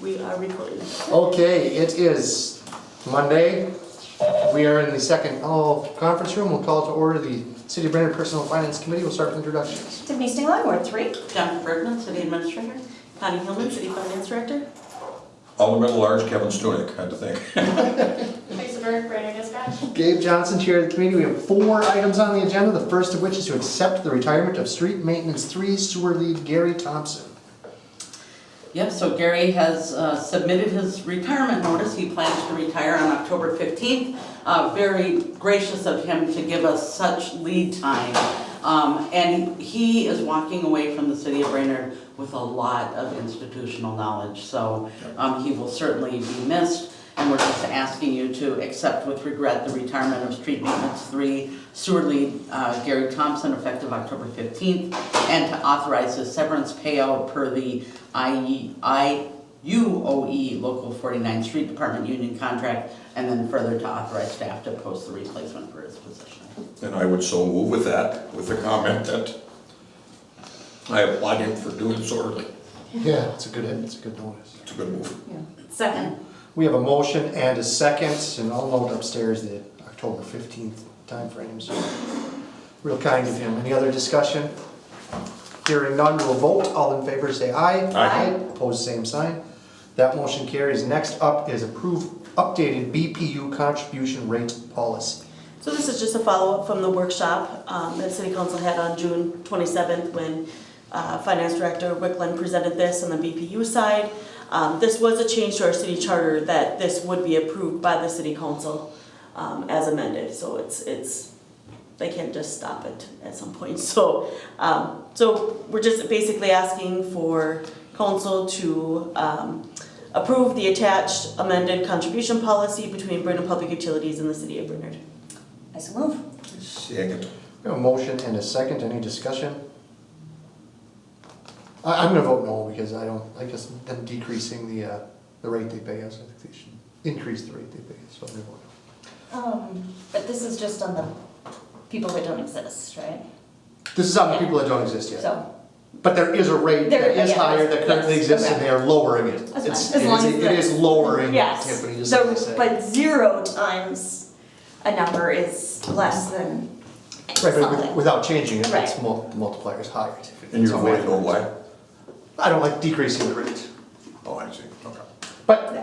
we are recording. Okay, it is Monday. We are in the second conference room. We'll call to order the City of Brainerd Personal Finance Committee. We'll start with introductions. Tiffany Stingline, Ward 3. Jennifer Bergman, City Administrator. Connie Hillman, City Finance Director. Alderman at Large, Kevin Stunek, had to think. Lisa Berg, Brainerd Dispatch. Gabe Johnson, Chair of the Committee. We have 4 items on the agenda. The first of which is to accept the retirement of Street Maintenance 3 Sewer Lead Gary Thompson. Yep, so Gary has submitted his retirement notice. He plans to retire on October 15th. Very gracious of him to give us such lead time. And he is walking away from the City of Brainerd with a lot of institutional knowledge. So he will certainly be missed. And we're just asking you to accept with regret the retirement of Street Maintenance 3 Sewer Lead Gary Thompson effective October 15th, and to authorize his severance payout per the IUOE Local 49 Street Department Union contract, and then further to authorize staff to post the replacement for his position. And I would so move with that, with the comment that I applaud him for doing so early. Yeah, it's a good notice. It's a good move. Yeah. Second. We have a motion and a second, and I'll note upstairs the October 15th timeframe. So real kind of him. Any other discussion? Hearing none, we'll vote. All in favor say aye. Aye. Opposed, same sign. That motion carries. Next up is approve updated BPU contribution rate policy. So this is just a follow-up from the workshop that City Council had on June 27th when Finance Director Wicklund presented this on the BPU side. This was a change to our city charter that this would be approved by the City Council as amended. So it's they can't just stop it at some point. So so we're just basically asking for Council to approve the attached amended contribution policy between Brainerd Public Utilities and the City of Brainerd. I so move. Second. We have a motion and a second. Any discussion? I'm gonna vote no because I guess them decreasing the rate they pay us. I think they should increase the rate they pay us. So I'm gonna vote no. But this is just on the people that don't exist, right? This is on the people that don't exist yet. So, But there is a rate that is higher that currently yes, exists, and okay. they are lowering it. That's It's- fine, as long as it is lowering Tiffany, just like I So, said. but 0 times a number is less than Right, but something. without changing it, it's Right. the multiplier is higher. Tiffany. And you're It's voting no all- why? I don't like decreasing the rate, Oh, I see, okay. but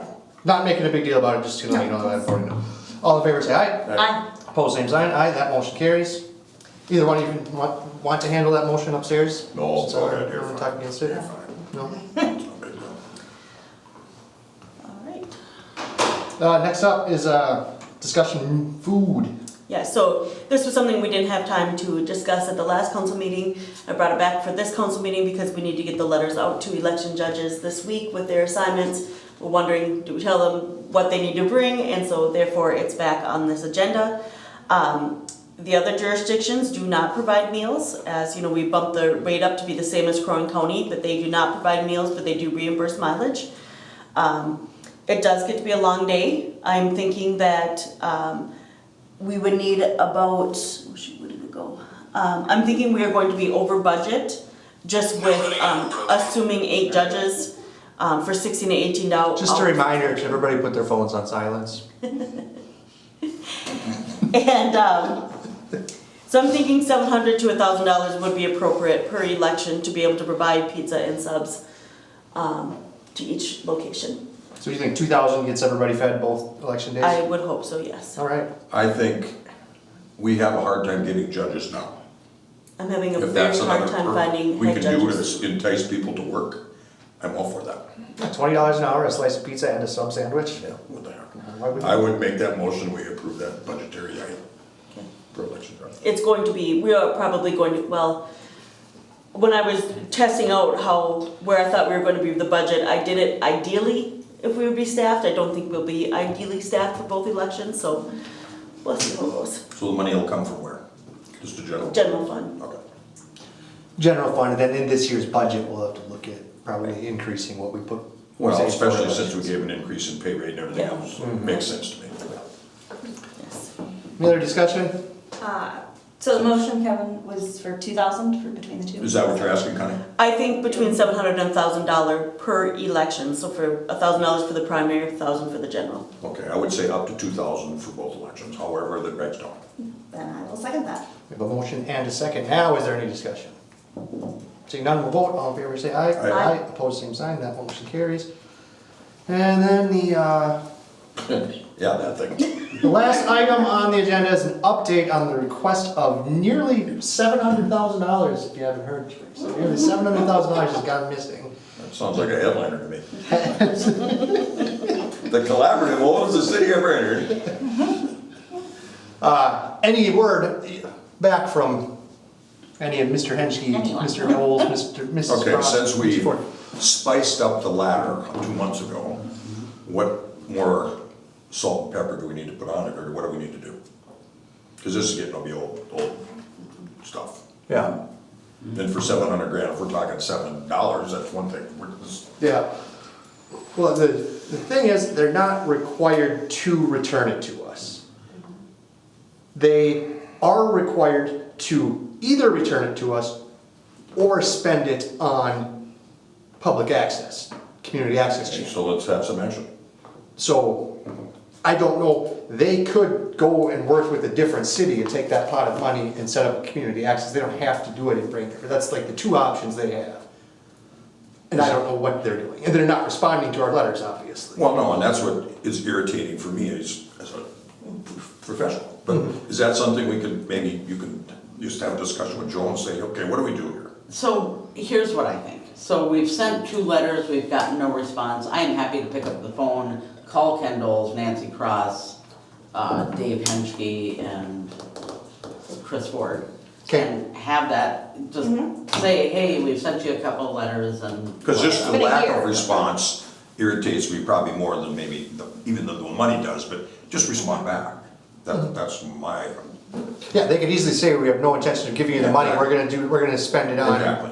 not making a big deal about it, just to let you know that I'm voting no. All in favor say aye. Aye. Opposed, same sign. Aye, that motion carries. Either one of you want to handle that motion upstairs? No, Since go I ahead, you're don't fine. talk against it? You're fine. No? It's no big deal. All right. Next up is discussion food. Yeah, so this was something we didn't have time to discuss at the last council meeting. I brought it back for this council meeting because we need to get the letters out to election judges this week with their assignments. We're wondering, do we tell them what they need to bring? And so therefore it's back on this agenda. The other jurisdictions do not provide meals. As you know, we bumped the rate up to be the same as Crow County, but they do not provide meals, but they do reimburse mileage. It does get to be a long day. I'm thinking that we would need about, oh shoot, where did it go? I'm thinking we are going to be over budget, just with assuming 8 judges for 16 to 18 hours. Just a reminder, to everybody put their phones on silence. And so I'm thinking $700 to $1,000 would be appropriate per election to be able to provide pizza and subs to each location. So you think 2,000 gets everybody fed both election days? I would hope so, yes. All right. I think we have a hard time getting judges now. I'm having a If very that's hard another time perk finding we head can do judges. to entice people to work, I'm all for that. $20 an hour, a slice of pizza and a sub sandwich? Yeah, what the heck. Why would- I would make that motion, we approve that budgetary item for election judge. It's going to be, we are probably going to, well, when I was testing out where I thought we were going to be with the budget, I did it ideally if we would be staffed. I don't think we'll be ideally staffed for both elections, so we'll see how it goes. So the money will come from where? Just the general? General fund. Okay. General fund, and then in this year's budget, we'll have to look at probably increasing what we put. Well, say, for especially since we elections. gave an increase in pay rate and everything Yeah. else, makes sense to me. Yes. Any other discussion? So the motion, Kevin, was for 2,000 for between the two? Is that what you're asking, Connie? I think between $700 and $1,000 per election, so for $1,000 for the primary, 1,000 for the general. Okay, I would say up to 2,000 for both elections, however the regs don't. Then I will second that. We have a motion and a second. Now, is there any discussion? Seeing none, we'll vote. All in favor, say aye. Aye. Opposed, same sign. That motion carries. And then Yeah, that thing. the last item on the agenda is an update on the request of nearly $700,000, if you haven't heard. So nearly $700,000 has gone missing. That sounds like a headliner to me. The collaborative owns the city of Brainerd. Any word back from any of Mr. Henschke, Anyone. Mr. Knowles, Mrs. Okay, Frost, since we Mr. Ford? spiced up the ladder 2 months ago, what more salt and pepper do we need to put on it, or what do we need to do? Because this is getting to be old stuff. Yeah, Then for 700 grand, if we're talking $7, that's one thing. yeah. Well, the thing is, they're not required to return it to us. They are required to either return it to us or spend it on public access, community access Okay, channel. so let's have some action. So, I don't know, they could go and work with a different city and take that pot of money and set up community access. They don't have to do it in Brainerd. That's like the two options they have. And I don't know what they're doing. And they're not responding to our letters, obviously. Well, no, and that's what is irritating for me as a professional. But is that something we could, maybe you can just have a discussion with Joe and say, okay, what do we do here? So here's what I think. So we've sent 2 letters, we've gotten no response. I am happy to pick up the phone, call Ken Doles, Nancy Cross, Dave Henschke, and Chris Ford. Okay. And have that, just say, hey, we've sent you a couple of letters and. Because just the Been a lack year. of response irritates me probably more than maybe, even though the money does, but just respond back. That's my, Yeah, they could easily say, we have no intention of giving you the money, Yeah. we're gonna spend it on. exactly,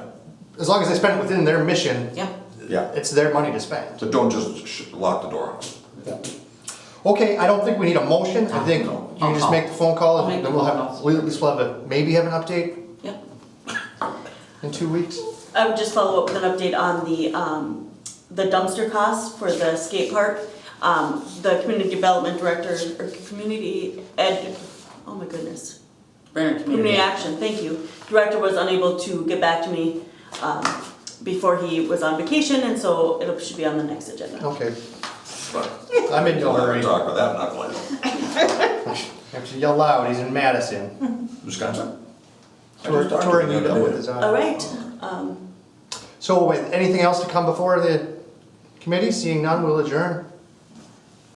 As long as they spend it within their mission, Yeah, yeah. it's their money to spend. So don't just lock the door on us. Okay, I don't think we need a motion. I think No. you can just make the phone call I'll and make then the we'll phone have, calls. we'll at least we'll have maybe have an update yeah. in 2 weeks. I would just follow up with an update on the dumpster costs for the skate park. The community development director, or community ed, oh my goodness. Brainerd Community Action, thank you. Director was unable to get back to me before he was on vacation, and so it should be on the next agenda. Okay, But I'm in no we'll have hurry. to talk about that, not Glen. Have to yell loud, he's in Madison. Wisconsin? I just talked to Touring him the you other with day. his All right, So with anything else to come before the committee, seeing none, we'll adjourn.